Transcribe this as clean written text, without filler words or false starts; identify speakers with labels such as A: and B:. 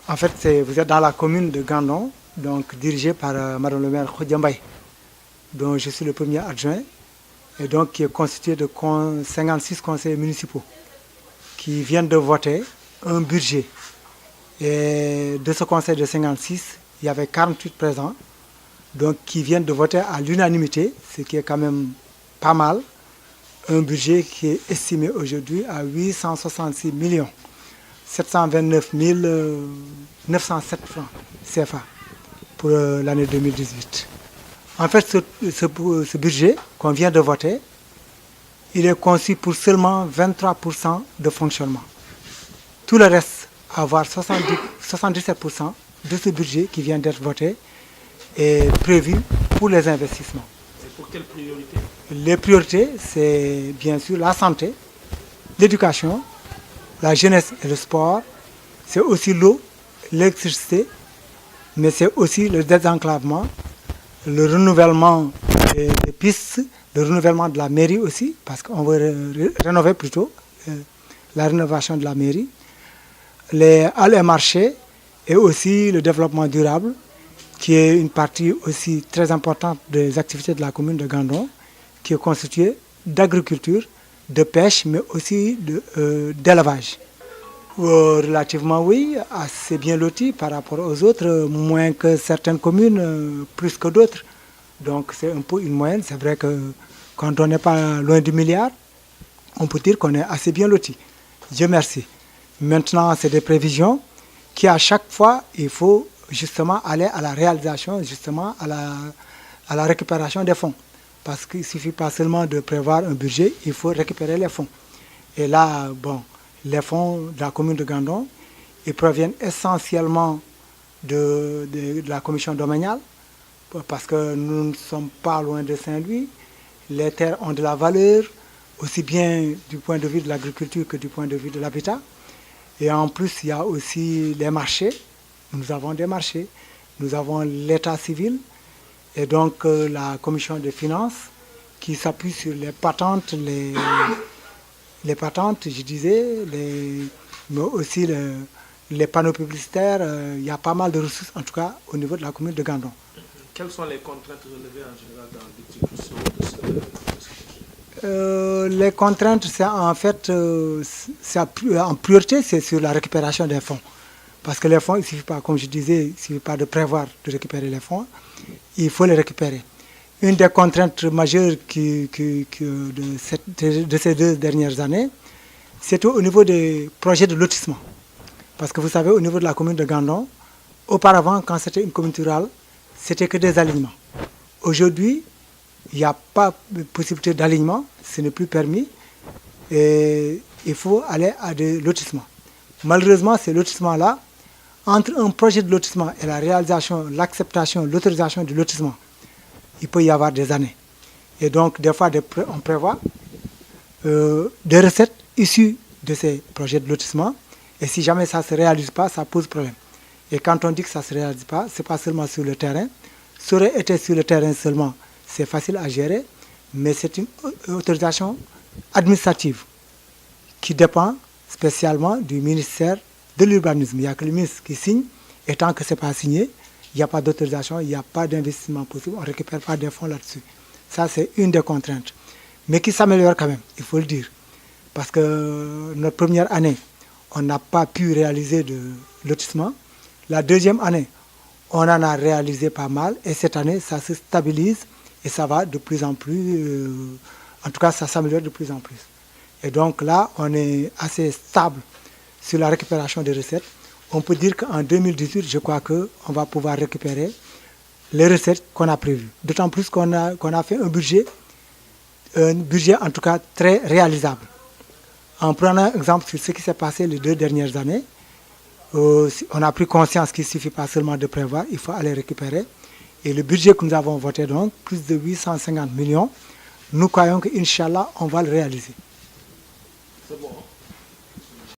A: En fait, vous êtes dans la commune de Gandon, donc dirigée par Madame le maire Khodiambaye, dont je suis le premier adjoint, et donc qui est constitué de 56 conseillers municipaux qui viennent de voter un budget. Et de ce conseil de 56, il y avait 48 présents, donc qui viennent de voter à l'unanimité, ce qui est quand même pas mal. Un budget qui est estimé aujourd'hui à 866 729 907 francs CFA pour l'année 2018. En fait, ce budget qu'on vient de voter, il est conçu pour seulement 23% de fonctionnement. Tout le reste, avoir 77% de ce budget qui vient d'être voté, est prévu pour les investissements.
B: Et pour quelles priorités?
A: Les priorités, c'est bien sûr la santé, l'éducation, la jeunesse et le sport. C'est aussi l'eau, l'électricité, mais c'est aussi le désenclavement, le renouvellement des pistes, le renouvellement de la mairie aussi, parce qu'on veut rénover plutôt la rénovation de la mairie, les halles et marchés, et aussi le développement durable, qui est une partie aussi très importante des activités de la commune de Gandon, qui est constituée d'agriculture, de pêche, mais aussi d'élevage. Relativement oui, assez bien loti par rapport aux autres, moins que certaines communes, plus que d'autres. Donc c'est un peu une moyenne. C'est vrai que quand on n'est pas loin du milliard, on peut dire qu'on est assez bien loti. Dieu merci. Maintenant, c'est des prévisions qui à chaque fois, il faut justement aller à la réalisation, justement à la récupération des fonds. Parce qu'il ne suffit pas seulement de prévoir un budget, il faut récupérer les fonds. Et là, bon, les fonds de la commune de Gandon, ils proviennent essentiellement de la commission domaniale, parce que nous ne sommes pas loin de Saint-Louis. Les terres ont de la valeur, aussi bien du point de vue de l'agriculture que du point de vue de l'habitat. Et en plus, il y a aussi les marchés. Nous avons des marchés. Nous avons l'état civil. Et donc, la commission des finances qui s'appuie sur les patentes, les patentes, je disais, mais aussi les panneaux publicitaires. Il y a pas mal de ressources, en tout cas, au niveau de la commune de Gandon.
B: Quelles sont les contraintes relevées en général dans l'exécution de ce
A: les contraintes, c'est en fait, en priorité, c'est sur la récupération des fonds. Parce que les fonds, il ne suffit pas, comme je disais, il ne suffit pas de prévoir de récupérer les fonds, il faut les récupérer. Une des contraintes majeures de ces 2 dernières années, c'est au niveau des projets de lotissement. Parce que vous savez, au niveau de la commune de Gandon, auparavant, quand c'était une commune rurale, c'était que des alignements. Aujourd'hui, il n'y a pas de possibilité d'alignement, ce n'est plus permis, et il faut aller à des lotissements. Malheureusement, ces lotissements-là, entre un projet de lotissement et la réalisation, l'acceptation, l'autorisation du lotissement, il peut y avoir des années. Et donc, des fois, on prévoit des recettes issues de ces projets de lotissement, et si jamais ça ne se réalise pas, ça pose problème. Et quand on dit que ça ne se réalise pas, ce n'est pas seulement sur le terrain. Ça aurait été sur le terrain seulement, c'est facile à gérer, mais c'est une autorisation administrative qui dépend spécialement du ministère de l'urbanisme. Il n'y a que le ministre qui signe, et tant que ce n'est pas signé, il n'y a pas d'autorisation, il n'y a pas d'investissement possible, on ne récupère pas des fonds là-dessus. Ça, c'est une des contraintes, mais qui s'améliore quand même, il faut le dire. Parce que notre première année, on n'a pas pu réaliser de lotissement. La deuxième année, on en a réalisé pas mal, et cette année, ça se stabilise, et ça va de plus en plus, en tout cas, ça s'améliore de plus en plus. Et donc là, on est assez stable sur la récupération des recettes. On peut dire qu'en 2018, je crois qu'on va pouvoir récupérer les recettes qu'on a prévues. D'autant plus qu'on a fait un budget en tout cas très réalisable. En prenant exemple sur ce qui s'est passé les 2 dernières années, on a pris conscience qu'il ne suffit pas seulement de prévoir, il faut aller récupérer. Et le budget que nous avons voté, donc, plus de 850 millions, nous croyons qu'Inch'Allah, on va le réaliser.
B: C'est bon.